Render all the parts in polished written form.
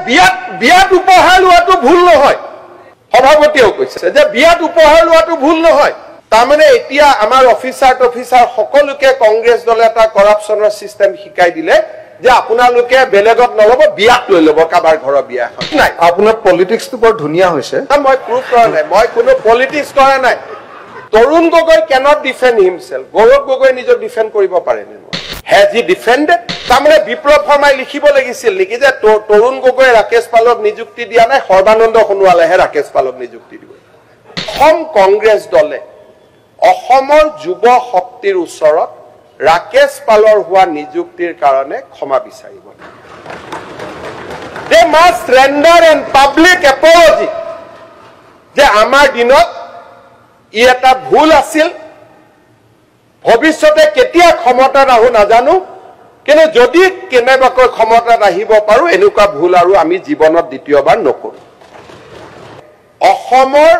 বিয়াত উপহাৰ লোৱাটো ভুল নহয় সভাপতিয়েও কৈছে যে বিয়াত উপহাৰ লোৱাটো ভুল নহয় তাৰমানে এতিয়া আমাৰ অফিচাৰ সকলোকে কংগ্ৰেছ দলে এটা কৰাপচনৰ সিস্টেম শিকাই দিলে যে আপোনালোকে বেলেগত নলব বিয়াত লৈ লব কাবাৰ ঘৰৰ বিয়া এখন নাই আপোনাৰ পলিটিক্সটো বৰ ধুনীয়া হৈছে মই প্ৰুফ কৰা নাই মই কোনো পলিটিক্স কৰা নাই Tarun Gogoi cannot defend himself Gaurav Gogoi নিজক ডিফেন্ড কৰিব পাৰে নে has he defended তাৰমানে বিপ্লৱ শৰ্মাই লিখিব লাগিছিল নেকি যে তৰুণ গগৈ ৰাকেশ পালক নিযুক্তি দিয়া নাই সৰ্বানন্দ সোণোৱালেহে ৰাকেশ পালক নিযুক্তি দিব অসম কংগ্ৰেছ দলে অসমৰ যুৱ শক্তিৰ ওচৰত ৰাকেশ পালৰ হোৱা নিযুক্তিৰ কাৰণে ক্ষমা বিচাৰিব they must render an public apology যে আমাৰ দিনত ই এটা ভুল আছিল ভৱিষ্যতে কেতিয়া ক্ষমতাত আহো নাজানো কিন্তু যদি কেনেবাকৈ ক্ষমতাত আহিব পাৰো এনেকুৱা ভুল আৰু আমি জীৱনত দ্বিতীয়বাৰ নকৰো অসমৰ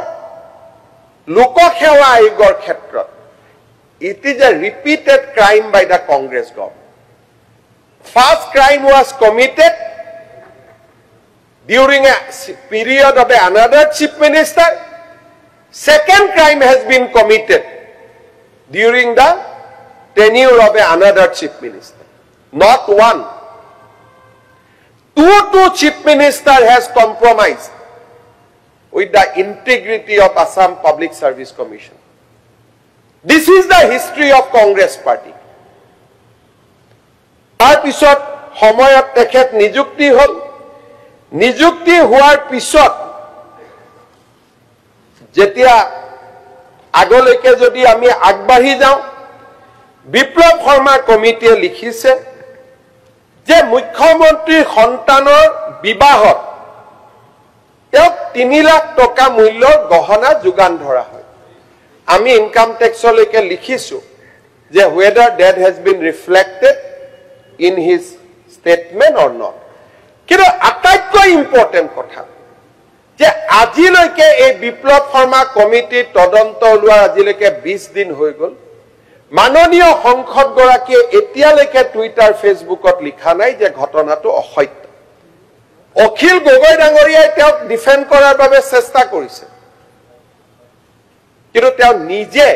লোকসেৱা আয়োগৰ ক্ষেত্ৰত it is a repeated crime by the Congress government first crime was committed during a period of another chief minister second crime has been committed during the tenure of another chief minister not one two chief minister has compromised with the integrity of Assam Public Service Commission this is the history of Congress party তাৰ পিছত সময়ত তেখেত নিযুক্তি হল নিযুক্তি হোৱাৰ পিছত যেতিয়া আগলৈকে যদি আমি আগবাঢ়ি যাওঁ বিপ্লৱ শৰ্মা কমিটিয়ে লিখিছে যে মুখ্যমন্ত্ৰীৰ সন্তানৰ বিবাহত তেওঁক 3 লাখ টকা মূল্যৰ গহনা যোগান ধৰা হয় আমি ইনকাম টেক্সলৈকে লিখিছো যে whether that has been reflected in his statement or not কিন্তু আটাইতকৈ ইম্পৰ্টেন্ট কথা যে আজিলৈকে এই বিপ্লৱ শৰ্মা কমিটি তদন্ত লোৱাৰ আজিলৈকে 20 দিন হৈ গল মাননীয় সংসদ গৰাকীয়ে এতিয়ালৈকে টুইটাৰ ফেসবুকত লিখা নাই যে ঘটনাটো অসত্য অখিল গগৈ ডাঙৰীয়াই তেওঁক ডিফেন্ড কৰাৰ বাবে চেষ্টা কৰিছে কিন্তু তেওঁ নিজে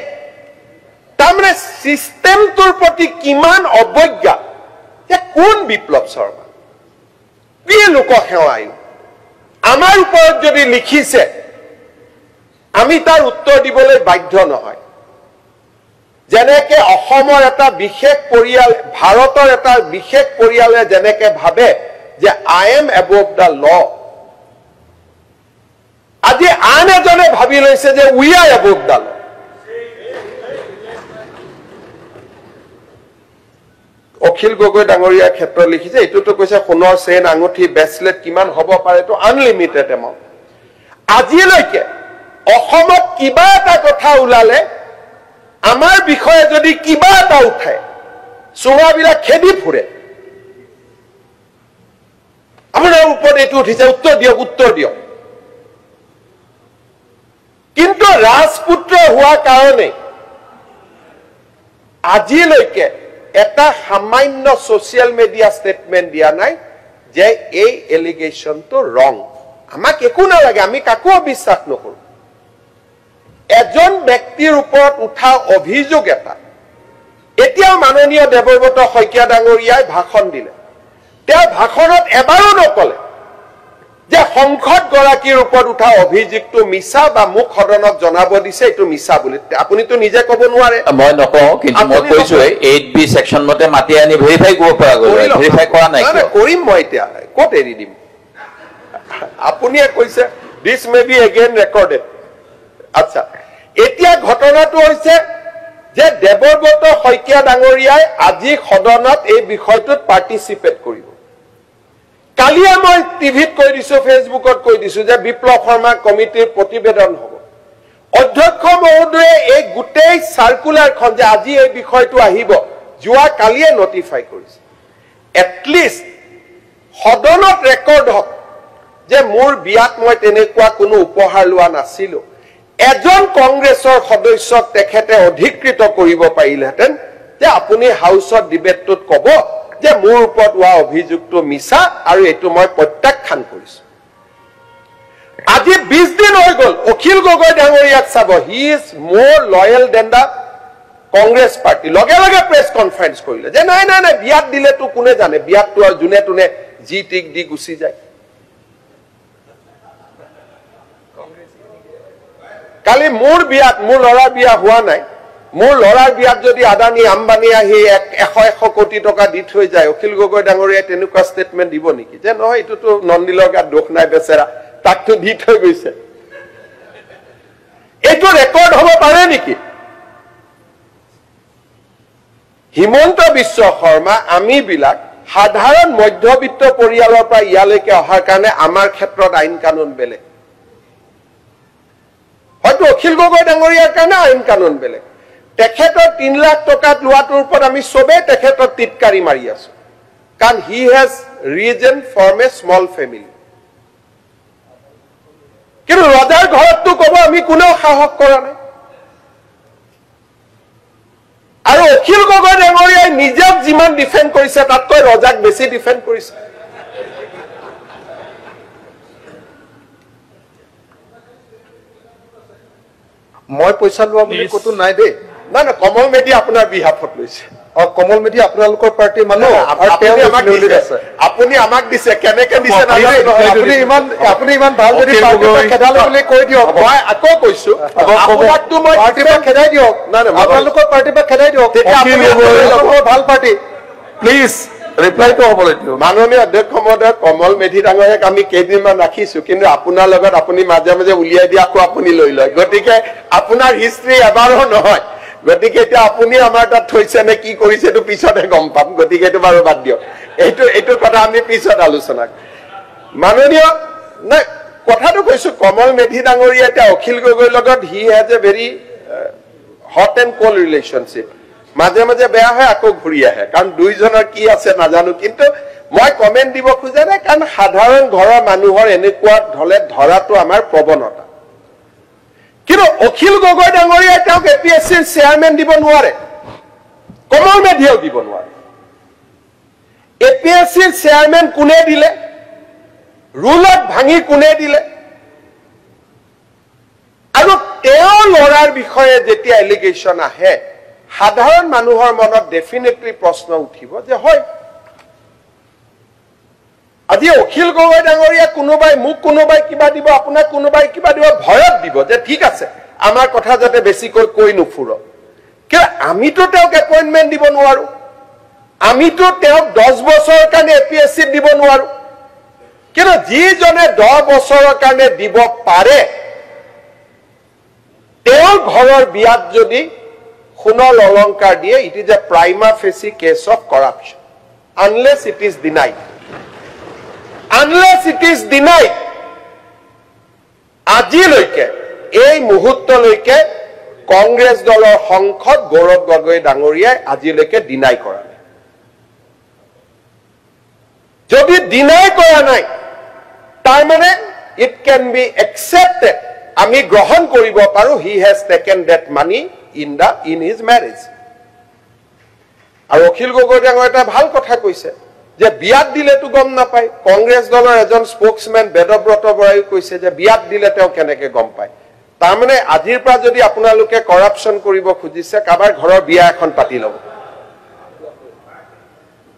তাৰমানে সিস্টেমটোৰ প্ৰতি কিমান অবজ্ঞা যে কোন বিপ্লৱ শৰ্মা কি লোকসেৱা আয়োগ আমাৰ ওপৰত যদি লিখিছে আমি তাৰ উত্তৰ দিবলৈ বাধ্য নহয় যেনেকে অসমৰ এটা বিশেষ পৰিয়াল ভাৰতৰ এটা বিশেষ পৰিয়ালে যেনেকে ভাবে যে I am above the law আজি আন এজনে ভাবি লৈছে যে we are above the law Akhil Gogoi ডাঙৰীয়াৰ ক্ষেত্ৰত লিখিছে এটোটো কৈছে সোণৰ চেন আঙুঠি ব্ৰেসলেট কিমান হ'ব পাৰে তো আনলিমিটেড এমাউন্ট আজিলৈকে অসমত কিবা এটা কথা ওলালে আমাৰ বিষয়ে যদি কিবা এটা উঠায় সোহাবিলাক খেদি ফুৰে আপোনাৰ ওপৰত এটো উঠিছে উত্তৰ দিয়ক কিন্তু ৰাজপুত্ৰ হোৱা কাৰণে আজিলৈকে এটা সামান্য সোশ্যাল মিডিয়া স্টেটমেন্ট দিয়া নাই যে এই এলিগেশনটো ৰং আমাক একো নালাগে আমি কাকো বিশ্বাস নকৰো এজন ব্যক্তিৰ ওপৰত উঠা অভিযোগ এটা এতিয়া মাননীয় দেৱব্ৰত শইকীয়া ডাঙৰীয়াই ভাষণ দিলে তেওঁ ভাষণত এবাৰো নকলে যে সংসদ গৰাকীৰ ওপৰত উঠা অভিযোগটো মিছা বা মুখ সদনক জনাব দিছে এটো মিছা বুলি আপুনি তো নিজে ক'ব নোৱাৰে মই নকওঁ কিন্তু মই কৈছো 8B সেকশন মতে মাতি আনি ভেৰিফাই কৰিব পৰা গ'ল ভেৰিফাই কৰা নাই কৰিম মই এতিয়া ক'ত এৰি দিম আপুনিয়ে কৈছে this may be again recorded আচ্ছা এতিয়া ঘটনাটো হৈছে যে দেৱব্ৰত শইকীয়া ডাঙৰীয়াই আজি সদনত এই বিষয়টোত পাৰ্টিসিপেট কৰিব কালিয়া মই টিভিত কৈ দিছো ফেসবুকত কৈ দিছো যে বিপ্লৱ শৰ্মা কমিটিৰ প্ৰতিবেদন হ'ব অধ্যক্ষ মহোদয়ে এই গুটেই সাৰ্কুলাৰখন যে আজি এই বিষয়টো আহিব যোৱা কালিয়ে নটিফাই কৰিছে এটলিষ্ট সদনত ৰেকৰ্ড হওক যে মোৰ বিয়াত মই তেনেকুৱা কোনো উপহাৰ লোৱা নাছিলো এজন কংগ্ৰেছৰ সদস্যক তেখেতে অধিকৃত কৰিব পাৰিলেহেঁতেন যে আপুনি হাউসত ডিবেটটোত ক'ব যে মোৰ ওপৰত হোৱা অভিযোগটো মিছা আৰু এইটো মই প্ৰত্যাখ্যান কৰিছো আজি 20 দিন হৈ গ'ল অখিল গগৈ ডাঙৰীয়াক চাব he is more loyal than the Congress party লগে লগে প্ৰেছ কনফাৰেন্স কৰিলে যে নাই নাই নাই বিয়াত দিলেতো কোনে জানে বিয়াতটো আৰু যোনে তোনে জি টিক দি গুচি যায় কালি মোৰ বিয়াত মোৰ ল'ৰাৰ বিয়া হোৱা নাই মোৰ ল'ৰাৰ বিয়াত যদি আদানী আম্বানী আহি 100 কোটি টকা দি থৈ যায় অখিল গগৈ ডাঙৰীয়াই তেনেকুৱা ষ্টেটমেণ্ট দিব নেকি যে নহয় এইটোতো নন্দিলৰ গাত দোষ নাই বেচেৰা তাকতো দি থৈ গৈছে এইটো ৰেকৰ্ড হ'ব পাৰে নেকি হিমন্ত বিশ্ব শৰ্মা আমি বিলাক সাধাৰণ মধ্যবিত্ত পৰিয়ালৰ পৰা ইয়ালৈকে অহাৰ কাৰণে আমাৰ ক্ষেত্ৰত আইন কানুন বেলেগ হয়তো অখিল গগৈ ডাঙৰীয়াৰ কাৰণে আইন কানুন বেলেগ তেখেতৰ 3 লাখ টকা লোৱাটোৰ ওপৰত আমি সবে তেখেতৰ টিটকাৰি মাৰি আছো কাৰণ he has risen from a small family কিন্তু ৰজাৰ ঘৰতটো ক'ব আমি কোনেও সাহস কৰা নাই আৰু অখিল গগৈ ডাঙৰীয়াই নিজক যিমান ডিফেন্ড কৰিছে তাতকৈ ৰজাক বেছি ডিফেন্ড কৰিছে মই পইচা লোৱা বুলি কতো নাই দেই না না কমল মেধি আপোনাৰ বিহাফত লৈছে কমল মেধি আপোনালোকৰ পাৰ্টি মানুহ আপুনি আমাক দিছে কেনেকে দিছে আপুনি ইমান ভাল যদি খেদালে বুলি কৈ দিয়ক মই আকৌ কৈছো আপোনাকতো মই পাৰ্টিৰ পৰা খেদাই দিয়ক আপোনালোকৰ পাৰ্টিৰ পৰা খেদাই দিয়ক ভাল পাৰ্টি প্লিজ ৰিপ্লাইটো হ'ব লাগিব মাননীয় অধ্যক্ষ মহোদয় কমল মেধি ডাঙৰীয়াক আমি কেইদিনমান ৰাখিছো কিন্তু আপোনাৰ লগত আপুনি মাজে মাজে উলিয়াই দিয়া আকৌ আপুনি লৈ লয় গতিকে আপোনাৰ হিষ্ট্ৰী এবাৰো নহয় গতিকে এতিয়া আপুনি আমাৰ তাত থৈছে নে কি কৰিছে এইটো পিছতহে গম পাম গতিকে এইটো বাৰু বাদ দিয়ক এইটো কথা আমি পিছত আলোচনা মাননীয় নাই কথাটো কৈছো কমল মেধি ডাঙৰীয়া এতিয়া অখিল গগৈৰ লগত he has a very hot and cold relationship মাজে মাজে বেয়া হয় আকৌ ঘূৰি আহে কাৰণ দুইজনৰ কি আছে নাজানো কিন্তু মই কমেণ্ট দিব খোজা নাই কাৰণ সাধাৰণ ঘৰৰ মানুহৰ এনেকুৱা ধলে ধৰাটো আমাৰ প্ৰৱণতা কিন্তু অখিল গগৈ ডাঙৰীয়াই তেওঁক এপিএছচিৰ চেয়াৰমেন দিব নোৱাৰে কমল মেধিয়েও দিব নোৱাৰে এপিএছচিৰ চেয়াৰমেন কোনে দিলে ৰুলত ভাঙি কোনে দিলে আৰু তেওঁৰ ল'ৰাৰ বিষয়ে যেতিয়া এলিগেশ্যন আহে সাধাৰণ মানুহৰ মনত ডেফিনেটলি প্ৰশ্ন উঠিব যে হয় আজি অখিল গগৈ ডাঙৰীয়া কোনোবাই মোক কোনোবাই কিবা দিব আপোনাক কোনোবাই কিবা দিব ভয়ত দিব যে ঠিক আছে আমাৰ কথা যাতে বেছিকৈ কৈ নুফুৰ কিয় আমিতো তেওঁক এপইণ্টমেণ্ট দিব নোৱাৰো আমিতো তেওঁক 10 বছৰৰ কাৰণে এপিএছচিত দিব নোৱাৰো কিন্তু যিজনে 10 বছৰৰ কাৰণে দিব পাৰে তেওঁৰ ঘৰৰ বিয়াত যদি সোণৰ অলংকাৰ দিয়ে it is a prima facie case of corruption unless it is denied আজিলৈকে এই মুহূৰ্তলৈকে কংগ্ৰেছ দলৰ সংসদ গৌৰৱ গগৈ ডাঙৰীয়াই আজিলৈকে ডিনাই কৰা নাই যদি ডিনাই কৰা নাই তাৰ মানে ইট কেন বি একচেপ্টেড আমি গ্ৰহণ কৰিব পাৰো he has taken debt money in his marriage আৰু অখিল গগৈ ডাঙৰীয়াই এটা ভাল কথা কৈছে যে বিয়াত দিলেতো গম নাপায় কংগ্ৰেছ দলৰ এজন স্পোক্সমেন বেদব্ৰত বৰাই কৈছে যে বিয়াত দিলে তেওঁ কেনেকে গম পায় তাৰ মানে আজিৰ পৰা যদি আপোনালোকে কৰাপশ্যন কৰিব খুজিছে কাবাৰ ঘৰৰ বিয়া এখন পাতি ল'ব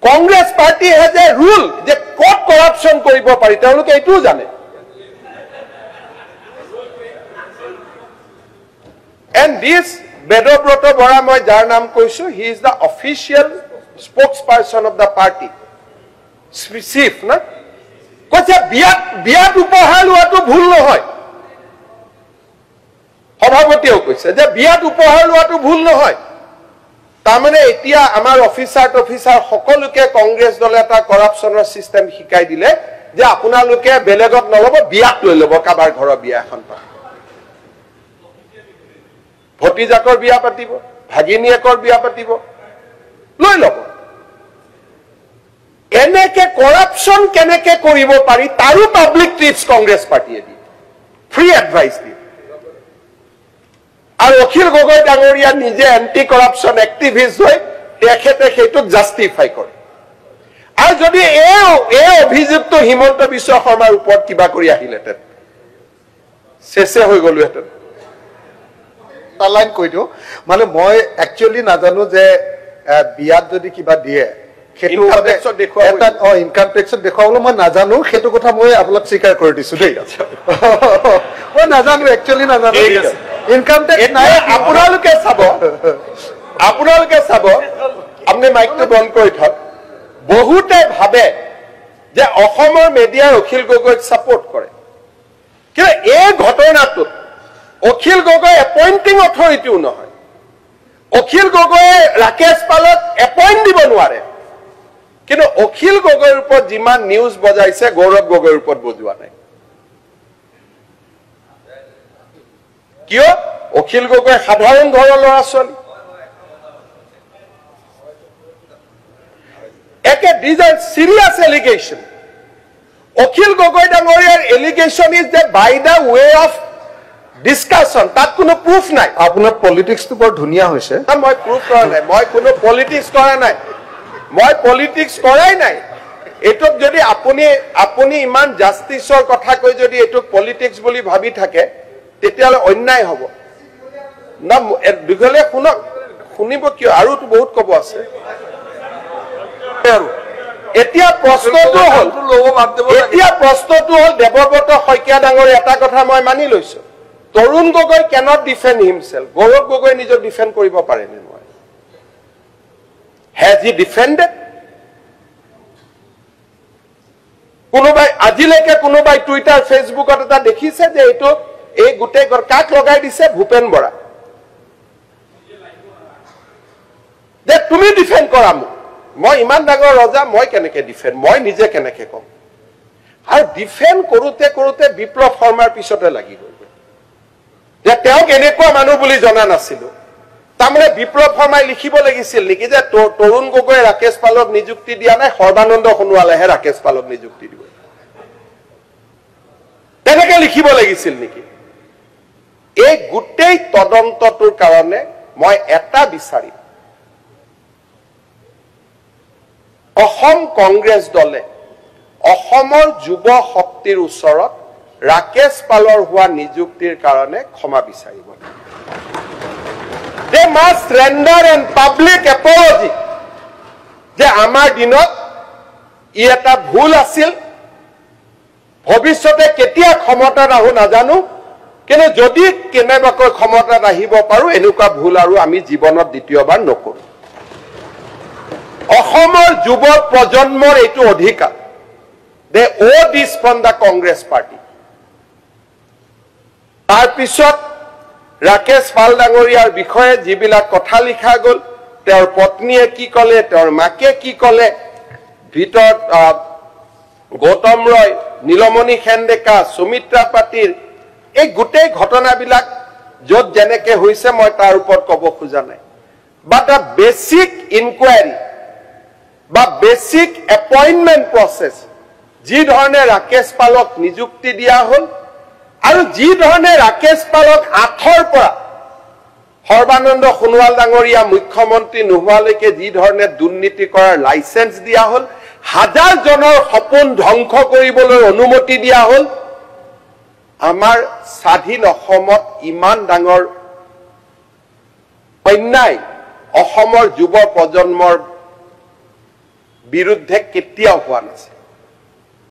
Congress party has a rule যে ক'ত কৰাপশ্যন কৰিব পাৰি তেওঁলোকে এইটোও জানে and this বেদব্ৰত বৰা মই যাৰ নাম কৈছো he is the official spokesperson of the party chief না কৈছে বিয়াত উপহাৰ লোৱাটো ভুল নহয় সভাপতিয়েও কৈছে যে বিয়াত উপহাৰ লোৱাটো ভুল নহয় তাৰমানে এতিয়া আমাৰ অফিচাৰ সকলোকে কংগ্ৰেছ দলে এটা কৰাপশ্যনৰ চিষ্টেম শিকাই দিলে যে আপোনালোকে বেলেগত নলব বিয়াত লৈ ল'ব কাবাৰ ঘৰৰ বিয়া এখন পাতি ভতিজাকৰ বিয়া পাতিব ভাগিনীয়েকৰ বিয়া পাতিব লৈ ল'ব এনেকে কৰাপশ্যন কেনেকে কৰিব পাৰি তাৰো পাব্লিক টিপছ কংগ্ৰেছ পাৰ্টিয়ে দিয়ে ফ্ৰী এডভাইচ দিয়ে আৰু অখিল গগৈ ডাঙৰীয়া নিজে এন্টি কৰাপশ্যন এক্টিভিষ্ট হৈ তেখেতে সেইটোক জাষ্টিফাই কৰে আৰু যদি এই অভিযুক্ত হিমন্ত বিশ্ব শৰ্মাৰ ওপৰত কিবা কৰি আহিলেহেঁতেন শেষে হৈ গলোহেঁতেন লাইন কৈ দিওঁ মানে মই একচুৱেলি নাজানো যে বিয়াত যদি কিবা দিয়ে সেইটো ইনকাম টেক্সত দেখুৱাবলৈ মই নাজানো সেইটো কথা মই আপোনাক স্বীকাৰ কৰি দিছো দেই মই নাজানো একচুৱেলি নাজানো ইনকাম টেক্স নাই আপোনালোকে চাব আপুনি মাইকটো বন্ধ কৰি থক বহুতে ভাবে যে অসমৰ মিডিয়াৰ অখিল গগৈক ছাপোৰ্ট কৰে কিন্তু এই ঘটনাটোত অখিল গগৈ এপইণ্টিং অথৰিটিও নহয় অখিল গগৈয়ে ৰাকেশ পালক এপইণ্ট দিব নোৱাৰে কিন্তু অখিল গগৈৰ ওপৰত যিমান নিউজ বজাইছে গৌৰৱ গগৈৰ ওপৰত বজোৱা নাই কিয় অখিল গগৈ সাধাৰণ ঘৰৰ ল'ৰা ছোৱালী একে these are serious allegation Akhil Gogoi ডাঙৰীয়াৰ allegation is that by the way of discussion তাত কোনো proof নাই আপোনাৰ পলিটিক্সটো বৰ ধুনীয়া হৈছে মই proof কৰা নাই মই কোনো পলিটিক্স কৰা নাই মই পলিটিক্স কৰাই নাই এটোক যদি আপুনি ইমান জাস্টিসৰ কথা কৈ যদি এটোক পলিটিক্স বুলি ভাবি থাকে তেতিয়ালে অন্যায় হ'ব না দুগলে শুনিব কিয় আৰু তো বহুত কব আছে এতিয়া প্ৰশ্নটো হ'ল দেৱব্ৰত শইকীয়া ডাঙৰ এটা কথা মই মানি লৈছো Tarun Gogoi cannot defend himself Gaurav Gogoi নিজৰ ডিফেন্ড কৰিব পাৰে নে নোৱাৰে has he defended কোনোবাই আজিলৈকে কোনোবাই টুইটাৰ ফেসবুকত এটা দেখিছে যে এটো এই গুটে কাক লগাই দিছে ভূপেন বৰা যে তুমি ডিফেন্ড কৰা মোক মই ইমান ডাঙৰ ৰজা মই কেনেকে ডিফেন্ড মই নিজে কেনেকে কম আৰু ডিফেন্ড কৰোতে বিপ্লৱ শৰ্মাৰ পিছতে লাগি গ'ল যে তেওঁক এনেকুৱা মানুহ বুলি জনা নাছিলো তাৰমানে বিপ্লৱ শৰ্মাই লিখিব লাগিছিল নেকি যে তৰুণ গগৈ ৰাকেশ পালক নিযুক্তি দিয়া নাই সৰ্বানন্দ সোণোৱালেহে ৰাকেশ পালক নিযুক্তি দিব তেনেকে লিখিব লাগিছিল নেকি এই গোটেই তদন্তটোৰ কাৰণে মই এটা বিচাৰিম অসম কংগ্ৰেছ দলে অসমৰ যুৱ শক্তিৰ ওচৰত ৰাকেশ পালৰ হোৱা নিযুক্তিৰ কাৰণে ক্ষমা বিচাৰিব They must render an public apology যে আমাৰ দিনত ই এটা ভুল আছিল ভৱিষ্যতে কেতিয়া ক্ষমতাত আহো নাজানো কিন্তু যদি কেনেবাকৈ ক্ষমতাত আহিব পাৰো এনেকুৱা ভুল আৰু আমি জীৱনত দ্বিতীয়বাৰ নকৰো অসমৰ যুৱ প্ৰজন্মৰ এইটো অধিকাৰ they owe this from the Congress party তাৰ পিছত ৰাকেশ পাল ডাঙৰীয়াৰ বিষয়ে যিবিলাক কথা লিখা গ'ল তেওঁৰ পত্নীয়ে কি ক'লে তেওঁৰ মাকে কি ক'লে ভিতৰত গৌতম ৰয় নীলমণি খেণ্ডেকা সুমিত্ৰা পাটিল এই গোটেই ঘটনাবিলাক য'ত যেনেকে হৈছে মই তাৰ ওপৰত ক'ব খোজা নাই বাট আ বেসিক ইনকুৱাৰী বা বেসিক এপইণ্টমেণ্ট প্ৰচেছ যি ধৰণে ৰাকেশ পালক নিযুক্তি দিয়া হ'ল আৰু যি ধৰণে ৰাকেশ পালক আঠৰ পৰা সৰ্বানন্দ সোণোৱাল ডাঙৰীয়া মুখ্যমন্ত্ৰী নোহোৱালৈকে যি ধৰণে দুৰ্নীতি কৰাৰ লাইসেন্স দিয়া হ'ল হাজাৰ জনৰ সপোন ধ্বংস কৰিবলৈ অনুমতি দিয়া হ'ল আমাৰ স্বাধীন অসমত ইমান ডাঙৰ অন্যায় অসমৰ যুৱ প্ৰজন্মৰ বিৰুদ্ধে কেতিয়াও হোৱা নাছিল